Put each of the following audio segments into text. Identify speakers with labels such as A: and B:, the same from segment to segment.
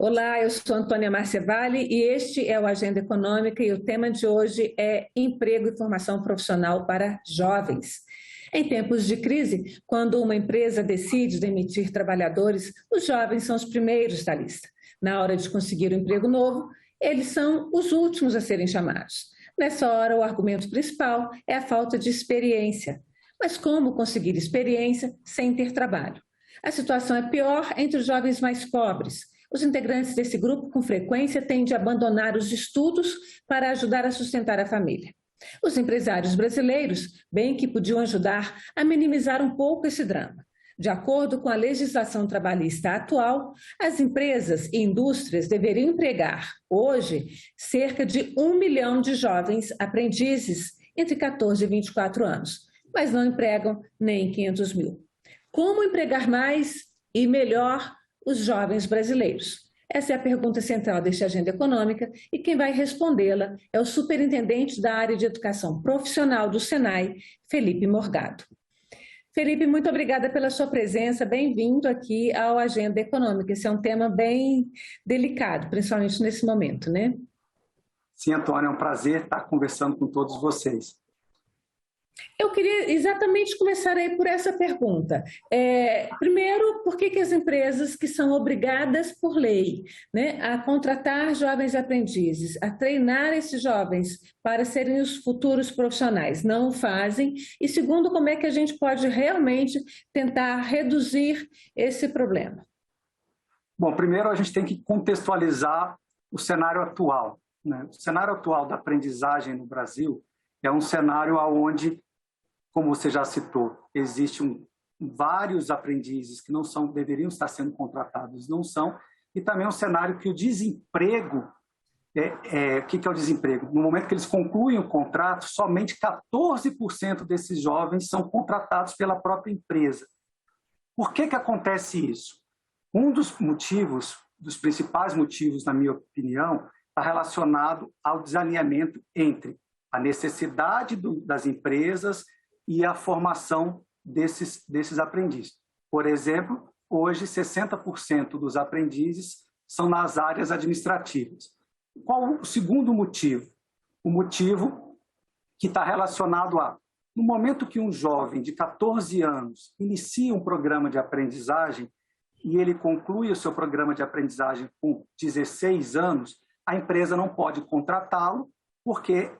A: Olá, eu sou Antônia Márcia Vale e este é o Agenda Econômica e o tema de hoje é emprego e formação profissional para jovens. Em tempos de crise, quando uma empresa decide demitir trabalhadores, os jovens são os primeiros da lista. Na hora de conseguir um emprego novo, eles são os últimos a serem chamados. Nessa hora, o argumento principal é a falta de experiência. Mas como conseguir experiência sem ter trabalho? A situação é pior entre os jovens mais pobres. Os integrantes desse grupo, com frequência, tendem a abandonar os estudos para ajudar a sustentar a família. Os empresários brasileiros, bem que podiam ajudar a minimizar um pouco esse drama. De acordo com a legislação trabalhista atual, as empresas e indústrias deveriam empregar, hoje, cerca de 1 milhão de jovens aprendizes entre 14 e 24 anos, mas não empregam nem 500 mil. Como empregar mais e melhor os jovens brasileiros? Essa é a pergunta central desta agenda econômica e quem vai respondê-la é o superintendente da área de educação profissional do Senai, Felipe Morgado. Felipe, muito obrigada pela sua presença, bem-vindo aqui ao Agenda Econômica. Esse é um tema bem delicado, principalmente nesse momento, né?
B: Sim, Antônia, é um prazer estar conversando com todos vocês.
A: Eu queria exatamente começar aí por essa pergunta. Primeiro, por que as empresas que são obrigadas por lei, né, a contratar jovens aprendizes, a treinar esses jovens para serem os futuros profissionais, não o fazem? E segundo, como é que a gente pode realmente tentar reduzir esse problema?
B: Bom, primeiro a gente tem que contextualizar o cenário atual, né? O cenário atual da aprendizagem no Brasil é um cenário onde, como você já citou, existem vários aprendizes que deveriam estar sendo contratados, não são, e também um cenário que o desemprego, o que é o desemprego? No momento que eles concluem o contrato, somente 14% desses jovens são contratados pela própria empresa. Por que acontece isso? Um dos motivos, dos principais motivos, na minha opinião, está relacionado ao desalinhamento entre a necessidade das empresas e a formação desses aprendizes. Por exemplo, hoje 60% dos aprendizes são nas áreas administrativas. Qual o segundo motivo? O motivo que está relacionado no momento que um jovem de 14 anos inicia um programa de aprendizagem e ele conclui o seu programa de aprendizagem com 16 anos, a empresa não pode contratá-lo porque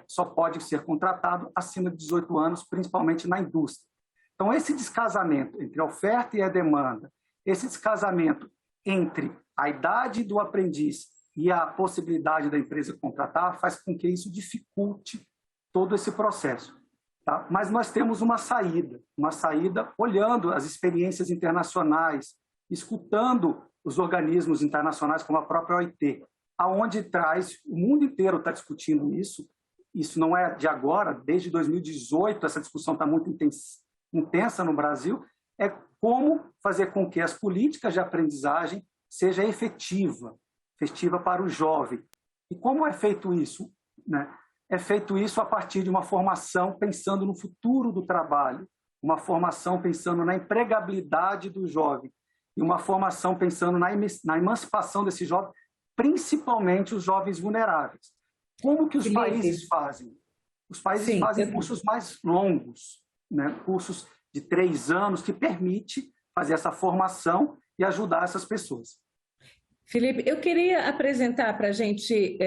B: só pode ser contratado acima de 18 anos, principalmente na indústria. Então, esse descasamento entre a oferta e a demanda, esse descasamento entre a idade do aprendiz e a possibilidade da empresa contratar, faz com que isso dificulte todo esse processo. Tá? Mas nós temos uma saída olhando as experiências internacionais, escutando os organismos internacionais, como a própria OIT, aonde o mundo inteiro está discutindo isso. Isso não é de agora, desde 2018 essa discussão está muito intensa no Brasil, é como fazer com que as políticas de aprendizagem sejam efetiva para o jovem. E como é feito isso? Né? É feito isso a partir de uma formação pensando no futuro do trabalho, uma formação pensando na empregabilidade do jovem, e uma formação pensando na emancipação desse jovem, principalmente os jovens vulneráveis. Como que os países fazem? Os países fazem cursos mais longos, né? Cursos de 3 anos, que permite fazer essa formação e ajudar essas pessoas.
A: Felipe, eu queria apresentar para a gente,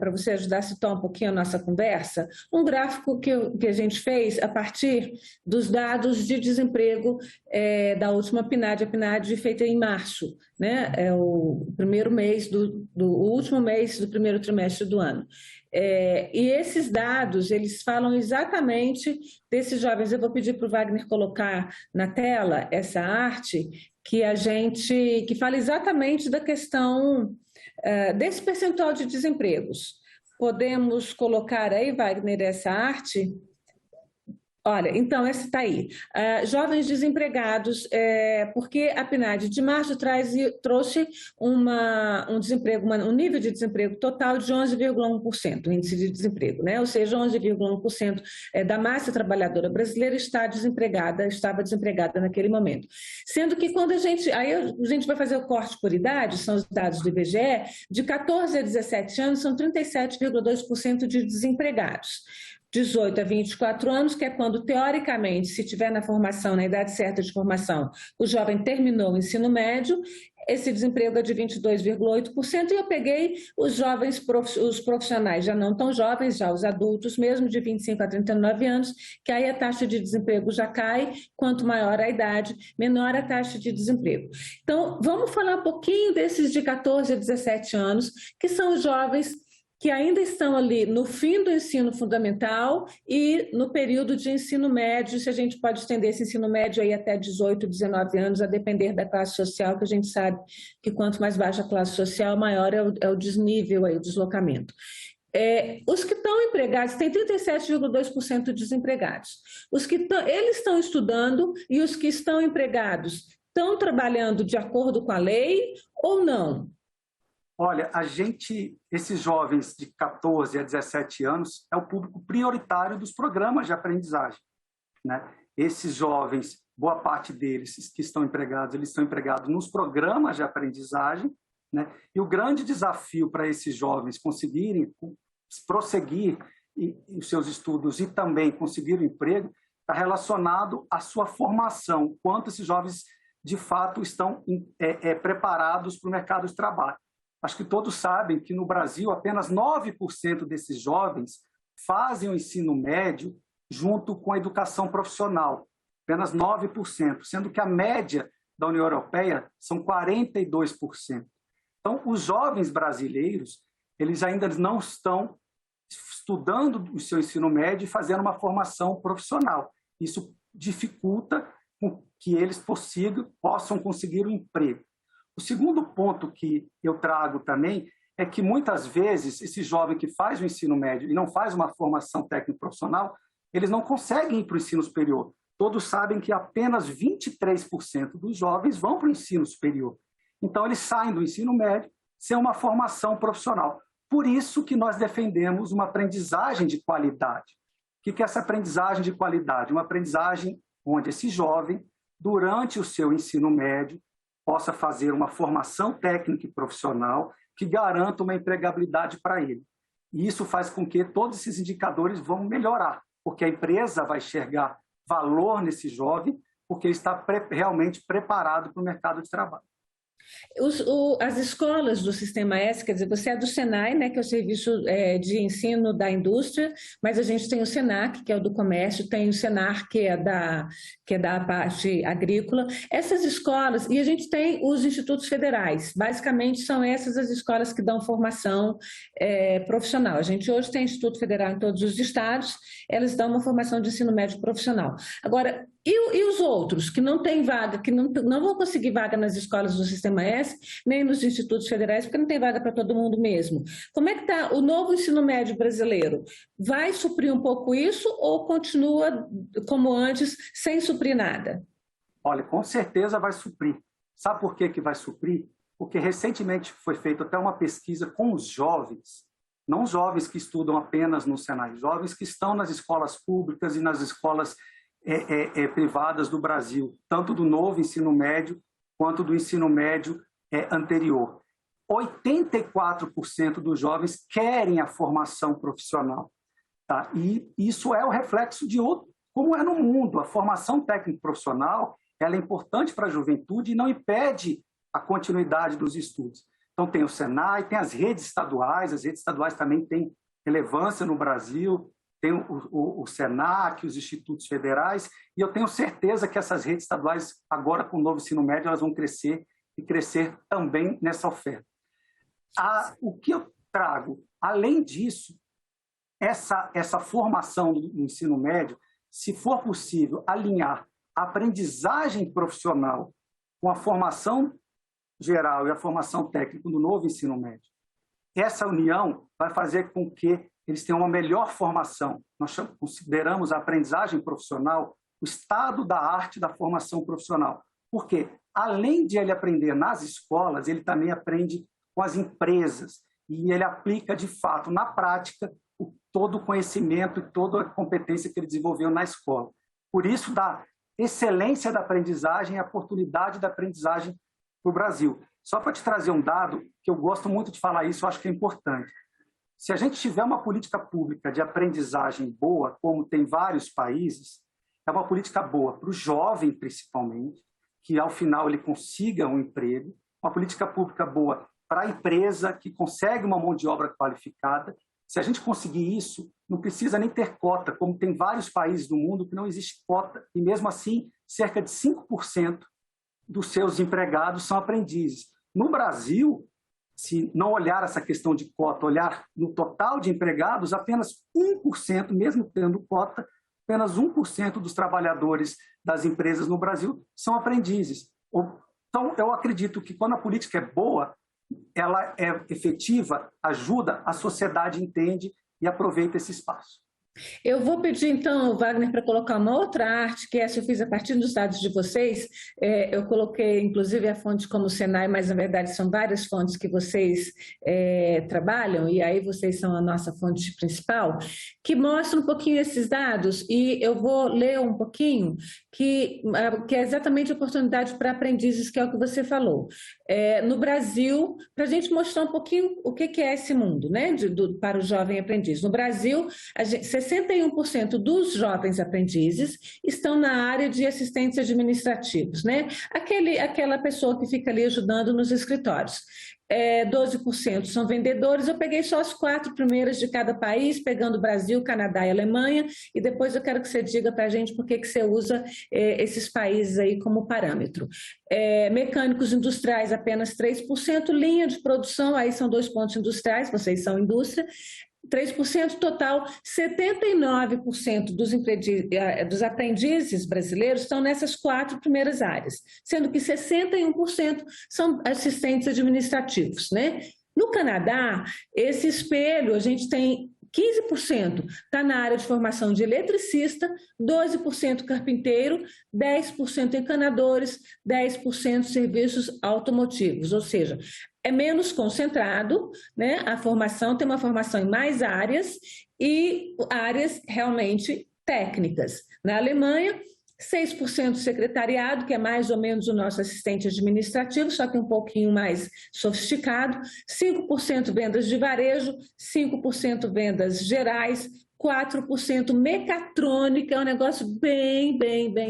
A: para você ajudar a situar um pouquinho a nossa conversa, um gráfico que a gente fez a partir dos dados de desemprego da última PNAD, a PNAD feita em março, né? É o primeiro mês o último mês do primeiro trimestre do ano. E esses dados, eles falam exatamente desses jovens. Eu vou pedir para o Wagner colocar na tela essa arte que fala exatamente da questão desse percentual de desempregos. Podemos colocar aí, Wagner, essa arte? Olha, então, esse está aí. Jovens desempregados, porque a PNAD de março trouxe um desemprego, um nível de desemprego total de 11,1%, o índice de desemprego, né? Ou seja, 11,1% da massa trabalhadora brasileira estava desempregada naquele momento. Sendo que quando aí a gente vai fazer o corte por idade, são os dados do IBGE, de 14 a 17 anos são 37,2% de desempregados. 18 a 24 anos, que é quando, teoricamente, se tiver na formação, na idade certa de formação, o jovem terminou o ensino médio, esse desemprego é de 22,8%, e eu peguei os jovens, os profissionais já não tão jovens, já os adultos mesmo, de 25 a 39 anos, que aí a taxa de desemprego já cai, quanto maior a idade, menor a taxa de desemprego. Então, vamos falar um pouquinho desses de 14 a 17 anos, que são jovens que ainda estão ali no fim do ensino fundamental e no período de ensino médio, se a gente pode estender esse ensino médio aí até 18, 19 anos, a depender da classe social, que a gente sabe que quanto mais baixa a classe social, maior é o desnível, aí, o deslocamento. Os que estão empregados, tem 37,2% de desempregados. Eles estão estudando e os que estão empregados estão trabalhando de acordo com a lei ou não?
B: Olha, esses jovens de 14 a 17 anos é o público prioritário dos programas de aprendizagem, né? Esses jovens, boa parte deles que estão empregados, eles estão empregados nos programas de aprendizagem, né? E o grande desafio para esses jovens conseguirem prosseguir os seus estudos e também conseguir um emprego está relacionado à sua formação, quanto esses jovens de fato estão preparados para o mercado de trabalho. Acho que todos sabem que no Brasil apenas 9% desses jovens fazem o ensino médio junto com a educação profissional, apenas 9%, sendo que a média da União Europeia são 42%. Então, os jovens brasileiros, eles ainda não estão estudando o seu ensino médio e fazendo uma formação profissional. Isso dificulta que eles possam conseguir um emprego. O segundo ponto que eu trago também é que, muitas vezes, esse jovem que faz o ensino médio e não faz uma formação técnico-profissional, eles não conseguem ir para o ensino superior. Todos sabem que apenas 23% dos jovens vão para o ensino superior. Então, eles saem do ensino médio sem uma formação profissional. Por isso que nós defendemos uma aprendizagem de qualidade. O que é essa aprendizagem de qualidade? Uma aprendizagem onde esse jovem, durante o seu ensino médio, possa fazer uma formação técnica e profissional que garanta uma empregabilidade para ele. E isso faz com que todos esses indicadores vão melhorar, porque a empresa vai enxergar valor nesse jovem, porque ele está realmente preparado para o mercado de trabalho.
A: As escolas do Sistema S, quer dizer, você é do SENAI, né, que é o Serviço de Ensino da Indústria, mas a gente tem o SENAC, que é o do Comércio, tem o SENAR, que é da parte agrícola. Essas escolas, e a gente tem os institutos federais, basicamente são essas as escolas que dão formação profissional. A gente hoje tem Instituto Federal em todos os estados, elas dão uma formação de ensino médio profissional. Agora, e os outros que não têm vaga, que não vão conseguir vaga nas escolas do Sistema S, nem nos institutos federais, porque não tem vaga para todo mundo mesmo? Como é que está o novo ensino médio brasileiro? Vai suprir um pouco isso ou continua como antes, sem suprir nada?
B: Olha, com certeza vai suprir. Sabe por que vai suprir? Porque recentemente foi feita até uma pesquisa com os jovens, não jovens que estudam apenas no Senai, jovens que estão nas escolas públicas e nas escolas privadas do Brasil, tanto do novo ensino médio quanto do ensino médio anterior. 84% dos jovens querem a formação profissional. Tá? E isso é o reflexo de como é no mundo. A formação técnico-profissional ela é importante para a juventude e não impede a continuidade dos estudos. Então, tem o Senai, tem as redes estaduais também têm relevância no Brasil, tem o SENAC, os institutos federais, e eu tenho certeza que essas redes estaduais, agora com o novo ensino médio, elas vão crescer e crescer também nessa oferta. O que eu trago, além disso, essa formação no ensino médio, se for possível alinhar a aprendizagem profissional com a formação geral e a formação técnica no novo ensino médio, essa união vai fazer com que eles têm uma melhor formação. Nós consideramos a aprendizagem profissional o estado da arte da formação profissional. Por quê? Além de ele aprender nas escolas, ele também aprende com as empresas e ele aplica, de fato, na prática, todo o conhecimento e toda a competência que ele desenvolveu na escola. Por isso, da excelência da aprendizagem e a oportunidade da aprendizagem para o Brasil. Só para te trazer um dado, que eu gosto muito de falar isso, eu acho que é importante. Se a gente tiver uma política pública de aprendizagem boa, como tem vários países, é uma política boa para o jovem, principalmente, que ao final ele consiga um emprego, uma política pública boa para a empresa que consegue uma mão de obra qualificada. Se a gente conseguir isso, não precisa nem ter cota, como tem vários países do mundo que não existe cota, e mesmo assim, cerca de 5% dos seus empregados são aprendizes. No Brasil, se não olhar essa questão de cota, olhar no total de empregados, apenas 1%, mesmo tendo cota, apenas 1% dos trabalhadores das empresas no Brasil são aprendizes. Então, eu acredito que quando a política é boa, ela é efetiva, ajuda, a sociedade entende e aproveita esse espaço.
A: Eu vou pedir, então, Wagner, para colocar uma outra arte, que essa eu fiz a partir dos dados de vocês. Eu coloquei, inclusive, a fonte como o Senai, mas, na verdade, são várias fontes que vocês trabalham, e aí vocês são a nossa fonte principal, que mostram um pouquinho esses dados, e eu vou ler um pouquinho, que é exatamente a oportunidade para aprendizes, que é o que você falou. No Brasil, para a gente mostrar um pouquinho o que é esse mundo, né, para o jovem aprendiz. No Brasil, 61% dos jovens aprendizes estão na área de assistentes administrativos, né? Aquela pessoa que fica ali ajudando nos escritórios. 12% são vendedores. Eu peguei só as 4 primeiras de cada país, pegando Brasil, Canadá e Alemanha, e depois eu quero que você diga para a gente por que você usa esses países aí como parâmetro. Mecânicos industriais, apenas 3%, linha de produção, aí são 2 pontos industriais, vocês são indústria, 3% total, 79% dos aprendizes brasileiros estão nessas 4 primeiras áreas, sendo que 61% são assistentes administrativos, né? No Canadá, esse espelho, a gente tem 15% está na área de formação de eletricista, 12% carpinteiro, 10% encanadores, 10% serviços automotivos, ou seja, é menos concentrado, né? A formação tem uma formação em mais áreas e áreas realmente técnicas. Na Alemanha, 6% secretariado, que é mais ou menos o nosso assistente administrativo, só que um pouquinho mais sofisticado, 5% vendas de varejo, 5% vendas gerais, 4% mecatrônica, é um negócio bem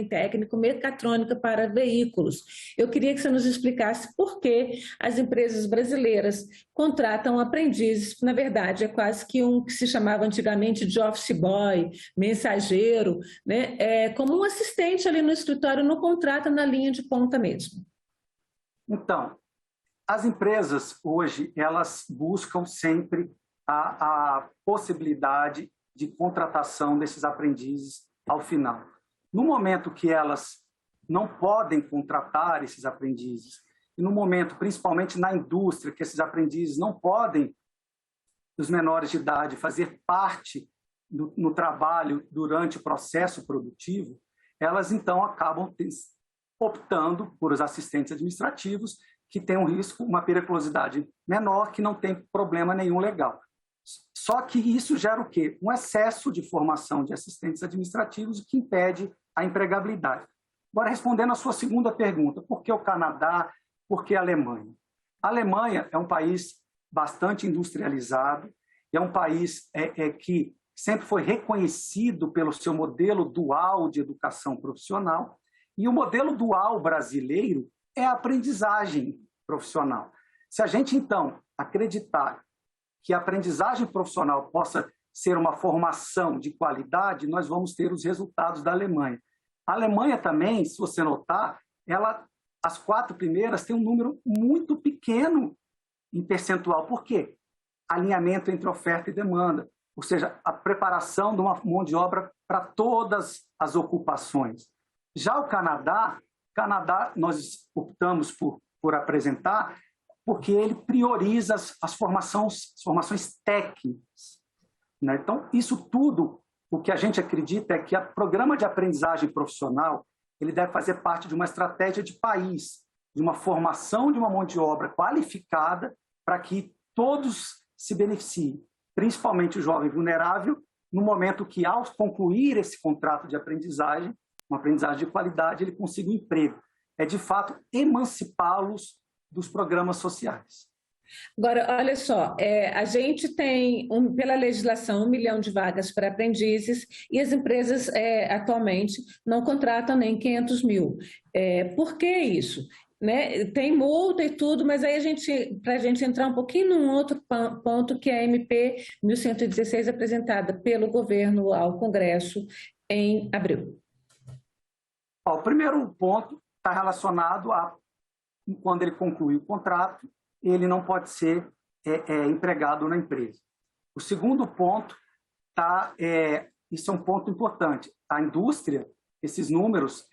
A: técnico, mecatrônica para veículos. Eu queria que você nos explicasse por que as empresas brasileiras contratam aprendizes, na verdade é quase que um que se chamava antigamente de office boy, mensageiro, né? Como um assistente ali no escritório, não contrata na linha de ponta mesmo.
B: Então, as empresas hoje, elas buscam sempre a possibilidade de contratação desses aprendizes ao final. No momento que elas não podem contratar esses aprendizes, e no momento, principalmente na indústria, que esses aprendizes não podem, os menores de idade, fazer parte no trabalho durante o processo produtivo, elas então acabam optando por os assistentes administrativos, que têm um risco, uma periculosidade menor, que não tem problema nenhum legal. Só que isso gera o quê? Um excesso de formação de assistentes administrativos que impede a empregabilidade. Agora, respondendo a sua segunda pergunta, por que o Canadá, por que a Alemanha? A Alemanha é um país bastante industrializado, é um país que sempre foi reconhecido pelo seu modelo dual de educação profissional, e o modelo dual brasileiro é a aprendizagem profissional. Se a gente, então, acreditar que a aprendizagem profissional possa ser uma formação de qualidade, nós vamos ter os resultados da Alemanha. A Alemanha também, se você notar, as 4 primeiras têm um número muito pequeno em percentual. Por quê? Alinhamento entre oferta e demanda, ou seja, a preparação de uma mão de obra para todas as ocupações. Já o Canadá nós optamos por apresentar porque ele prioriza as formações técnicas. né? Então, isso tudo, o que a gente acredita é que o programa de aprendizagem profissional ele deve fazer parte de uma estratégia de país, de uma formação de uma mão de obra qualificada para que todos se beneficiem, principalmente o jovem vulnerável, no momento que, ao concluir esse contrato de aprendizagem, uma aprendizagem de qualidade, ele consiga um emprego. É, de fato, emancipá-los dos programas sociais.
A: Agora, olha só, a gente tem, pela legislação, 1 milhão de vagas para aprendizes e as empresas atualmente não contratam nem 500 mil. Por que isso? Né? Tem multa e tudo, mas aí para a gente entrar um pouquinho num outro ponto, que é a MP 1116, apresentada pelo governo ao Congresso em abril.
B: O primeiro ponto está relacionado a quando ele conclui o contrato, ele não pode ser empregado na empresa. O segundo ponto, isso é um ponto importante. A indústria, esses números,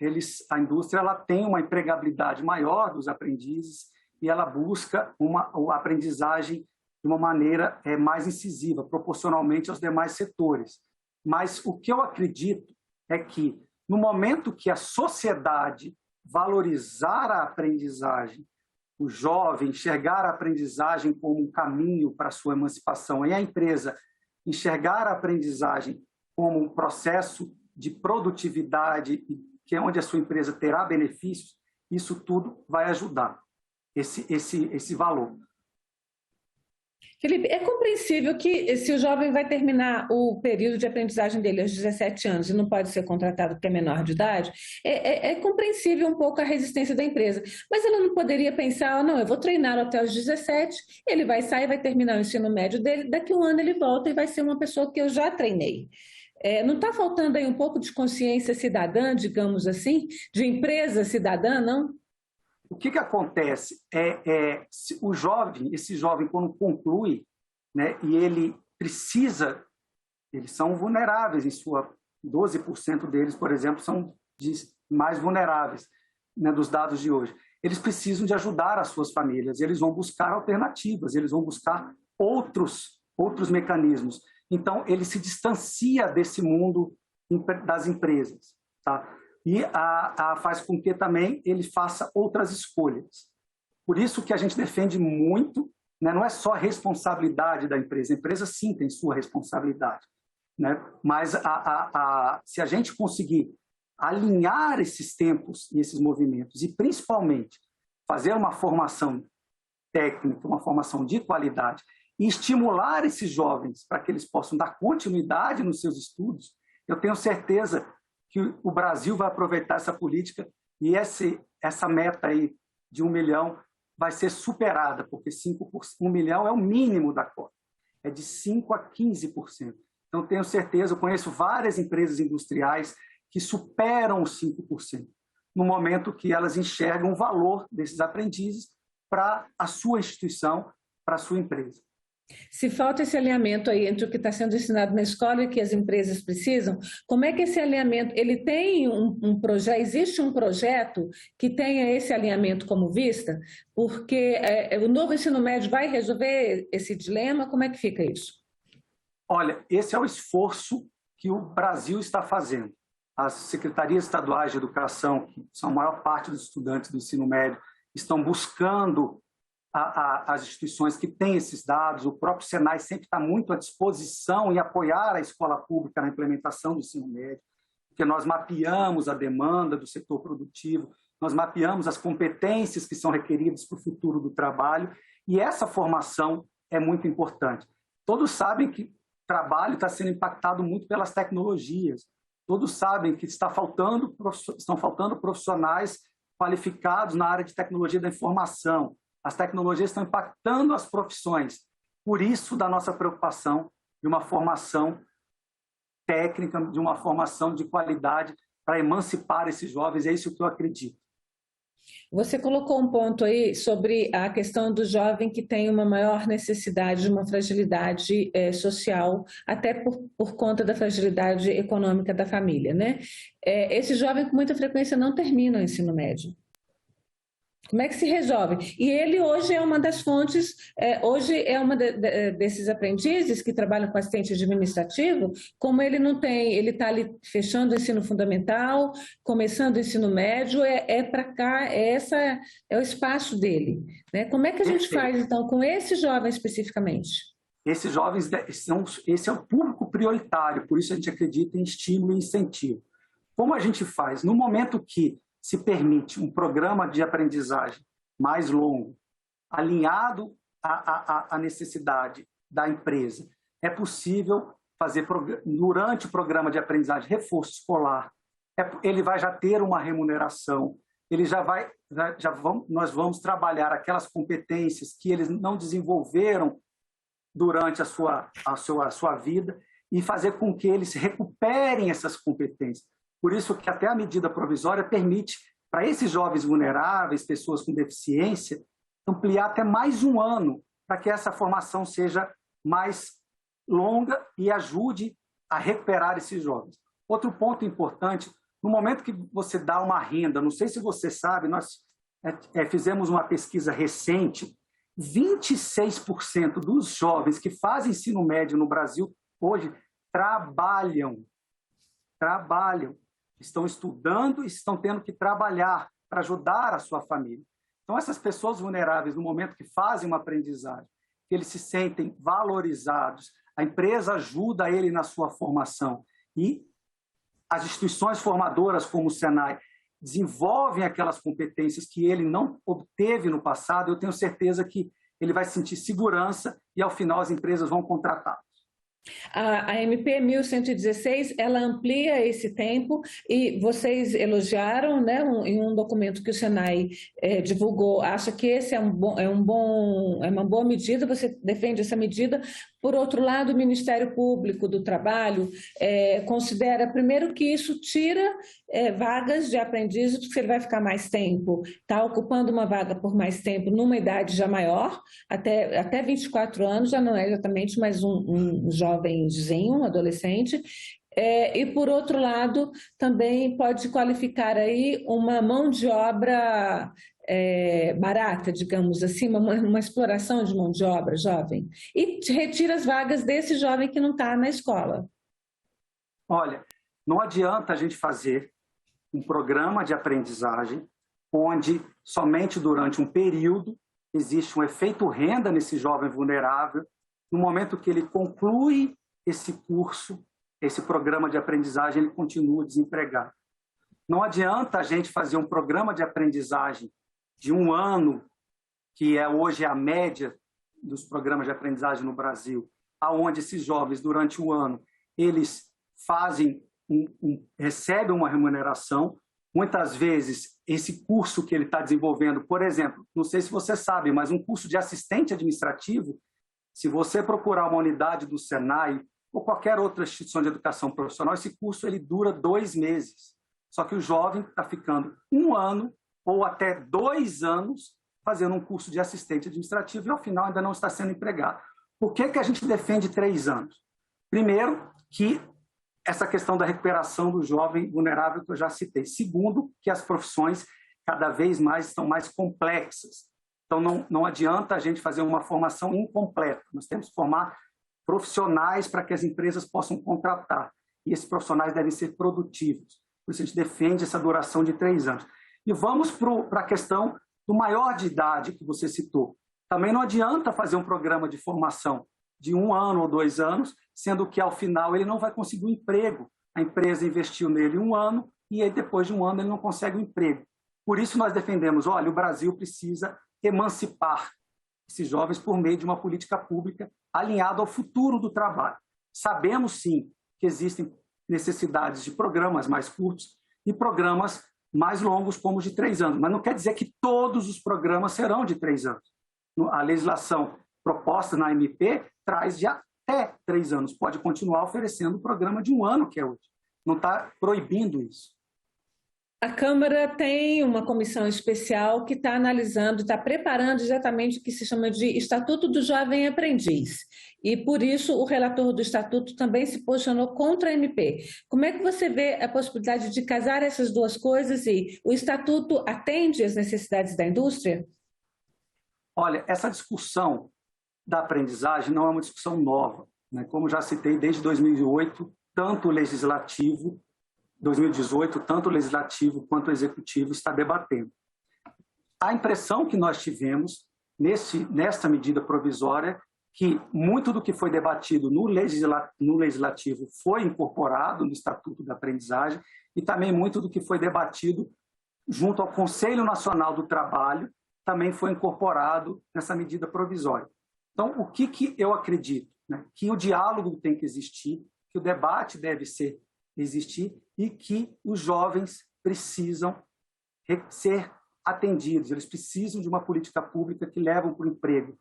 B: a indústria ela tem uma empregabilidade maior dos aprendizes e ela busca uma aprendizagem de uma maneira mais incisiva, proporcionalmente aos demais setores. Mas o que eu acredito é que, no momento que a sociedade valorizar a aprendizagem, o jovem enxergar a aprendizagem como um caminho para a sua emancipação e a empresa enxergar a aprendizagem como um processo de produtividade, que é onde a sua empresa terá benefícios, isso tudo vai ajudar esse valor.
A: Felipe, é compreensível que se o jovem vai terminar o período de aprendizagem dele aos 17 anos e não pode ser contratado porque é menor de idade, é compreensível um pouco a resistência da empresa. Mas ela não poderia pensar, não, eu vou treinar até os 17, ele vai sair, vai terminar o ensino médio dele, daqui a um ano ele volta e vai ser uma pessoa que eu já treinei. Não está faltando aí um pouco de consciência cidadã, digamos assim, de empresa cidadã, não?
B: O que acontece esse jovem quando conclui, né, e ele precisa, eles são vulneráveis, 12% deles, por exemplo, são mais vulneráveis, né, dos dados de hoje. Eles precisam de ajudar as suas famílias, eles vão buscar alternativas, eles vão buscar outros mecanismos. Então, ele se distancia desse mundo das empresas, tá? E faz com que também ele faça outras escolhas. Por isso que a gente defende muito, né, não é só a responsabilidade da empresa, a empresa sim tem sua responsabilidade, né, mas se a gente conseguir alinhar esses tempos e esses movimentos e principalmente fazer uma formação técnica, uma formação de qualidade e estimular esses jovens para que eles possam dar continuidade nos seus estudos, eu tenho certeza que o Brasil vai aproveitar essa política e essa meta aí de 1 milhão vai ser superada, porque 1 milhão é o mínimo da cota, é de 5% a 15%. Então, tenho certeza, eu conheço várias empresas industriais que superam os 5%, no momento que elas enxergam o valor desses aprendizes para a sua instituição, para a sua empresa.
A: Se falta esse alinhamento aí entre o que está sendo ensinado na escola e o que as empresas precisam, como é que esse alinhamento, ele tem existe um projeto que tenha esse alinhamento como vista? Porque o novo ensino médio vai resolver esse dilema? Como é que fica isso?
B: Olha, esse é o esforço que o Brasil está fazendo. As secretarias estaduais de educação, que são a maior parte dos estudantes do ensino médio, estão buscando as instituições que têm esses dados. O próprio Senai sempre está muito à disposição em apoiar a escola pública na implementação do ensino médio, porque nós mapeamos a demanda do setor produtivo, nós mapeamos as competências que são requeridas para o futuro do trabalho, e essa formação é muito importante. Todos sabem que o trabalho está sendo impactado muito pelas tecnologias, todos sabem que estão faltando profissionais qualificados na área de tecnologia da informação. As tecnologias estão impactando as profissões. Por isso, da nossa preocupação de uma formação técnica, de uma formação de qualidade para emancipar esses jovens. É isso que eu acredito.
A: Você colocou um ponto aí sobre a questão do jovem que tem uma maior necessidade de uma fragilidade social, até por conta da fragilidade econômica da família, né? Esse jovem, com muita frequência, não termina o ensino médio. Como é que se resolve? E ele hoje é uma das fontes, hoje é uma desses aprendizes que trabalham com assistente administrativo, como ele não tem, ele está ali fechando o ensino fundamental, começando o ensino médio, para cá, é o espaço dele. Né? Como é que a gente faz, então, com esse jovem especificamente?
B: Esses jovens, esse é o público prioritário, por isso a gente acredita em estímulo e incentivo. Como a gente faz? No momento que se permite um programa de aprendizagem mais longo, alinhado à necessidade da empresa, é possível fazer, durante o programa de aprendizagem, reforço escolar. Ele vai já ter uma remuneração, ele nós vamos trabalhar aquelas competências que eles não desenvolveram durante a sua vida e fazer com que eles recuperem essas competências. Por isso que até a medida provisória permite, para esses jovens vulneráveis, pessoas com deficiência, ampliar até mais um ano, para que essa formação seja mais longa e ajude a recuperar esses jovens. Outro ponto importante, no momento que você dá uma renda, não sei se você sabe, nós fizemos uma pesquisa recente, 26% dos jovens que fazem ensino médio no Brasil hoje trabalham, estão estudando e estão tendo que trabalhar para ajudar a sua família. Então, essas pessoas vulneráveis, no momento que fazem uma aprendizagem, que eles se sentem valorizados, a empresa ajuda ele na sua formação e as instituições formadoras, como o Senai, desenvolvem aquelas competências que ele não obteve no passado, eu tenho certeza que ele vai sentir segurança e, ao final, as empresas vão contratar.
A: A MP 1116, ela amplia esse tempo e vocês elogiaram, né, em um documento que o Senai divulgou, acha que esse é uma boa medida, você defende essa medida. Por outro lado, o Ministério Público do Trabalho considera, primeiro, que isso tira vagas de aprendizes, porque ele vai ficar mais tempo, está ocupando uma vaga por mais tempo numa idade já maior, até 24 anos, já não é exatamente mais um jovenzinho, um adolescente. E, por outro lado, também pode qualificar aí uma mão de obra barata, digamos assim, uma exploração de mão de obra jovem, e retira as vagas desse jovem que não está na escola.
B: Olha, não adianta a gente fazer um programa de aprendizagem onde somente durante um período existe um efeito renda nesse jovem vulnerável. No momento que ele conclui esse curso, esse programa de aprendizagem, ele continua desempregado. Não adianta a gente fazer um programa de aprendizagem de um ano, que é hoje a média dos programas de aprendizagem no Brasil, aonde esses jovens, durante o ano, eles recebem uma remuneração. Muitas vezes, esse curso que ele está desenvolvendo, por exemplo, não sei se você sabe, mas um curso de assistente administrativo, se você procurar uma unidade do Senai ou qualquer outra instituição de educação profissional, esse curso ele dura 2 meses. Só que o jovem está ficando 1 ano ou até 2 anos fazendo um curso de assistente administrativo e, ao final, ainda não está sendo empregado. Por que a gente defende 3 anos? Primeiro, que essa questão da recuperação do jovem vulnerável que eu já citei. Segundo, que as profissões cada vez mais estão mais complexas. Então, não adianta a gente fazer uma formação incompleta. Nós temos que formar profissionais para que as empresas possam contratar. E esses profissionais devem ser produtivos. Por isso, a gente defende essa duração de 3 anos. E vamos para a questão do maior de idade que você citou. Também não adianta fazer um programa de formação de 1 ano ou 2 anos, sendo que, ao final, ele não vai conseguir um emprego. A empresa investiu nele 1 ano e aí, depois de 1 ano, ele não consegue um emprego. Por isso, nós defendemos, olha, o Brasil precisa emancipar esses jovens por meio de uma política pública alinhada ao futuro do trabalho. Sabemos, sim, que existem necessidades de programas mais curtos e programas mais longos, como os de 3 anos. Mas não quer dizer que todos os programas serão de 3 anos. A legislação proposta na MP traz de até 3 anos. Pode continuar oferecendo o programa de 1 ano, que é hoje. Não está proibindo isso.
A: A Câmara tem uma comissão especial que está analisando, está preparando exatamente o que se chama de Estatuto do Jovem Aprendiz. E, por isso, o relator do Estatuto também se posicionou contra a MP. Como é que você vê a possibilidade de casar essas duas coisas e o Estatuto atende às necessidades da indústria?
B: Olha, essa discussão da aprendizagem não é uma discussão nova, né? Como já citei, desde 2008, tanto o legislativo 2018, tanto o legislativo quanto o executivo está debatendo. A impressão que nós tivemos nesta medida provisória que muito do que foi debatido no legislativo foi incorporado no Estatuto da Aprendizagem e também muito do que foi debatido junto ao Conselho Nacional do Trabalho também foi incorporado nessa medida provisória. Então, o que eu acredito? Né? Que o diálogo tem que existir, que o debate deve existir e que os jovens precisam ser atendidos, eles precisam de uma política pública que leve para o emprego.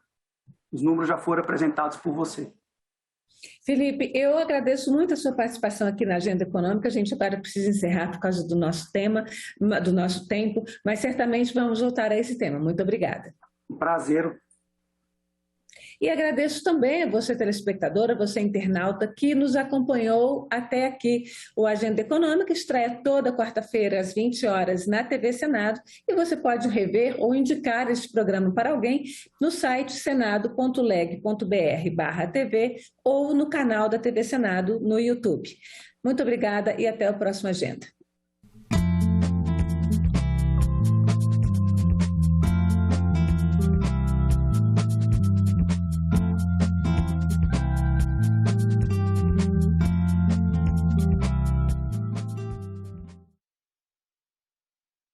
B: Os números já foram apresentados por você.
A: Felipe, eu agradeço muito a sua participação aqui na Agenda Econômica. A gente agora precisa encerrar por causa do nosso tema, do nosso tempo, mas certamente vamos voltar a esse tema. Muito obrigada.
B: Um prazer.
A: E agradeço também a você, telespectadora, você, internauta, que nos acompanhou até aqui. O Agenda Econômica estreia toda quarta-feira, às 20 horas, na TV Senado, e você pode rever ou indicar este programa para alguém no site senado.leg.br/TV ou no canal da TV Senado no YouTube. Muito obrigada e até o próximo Agenda.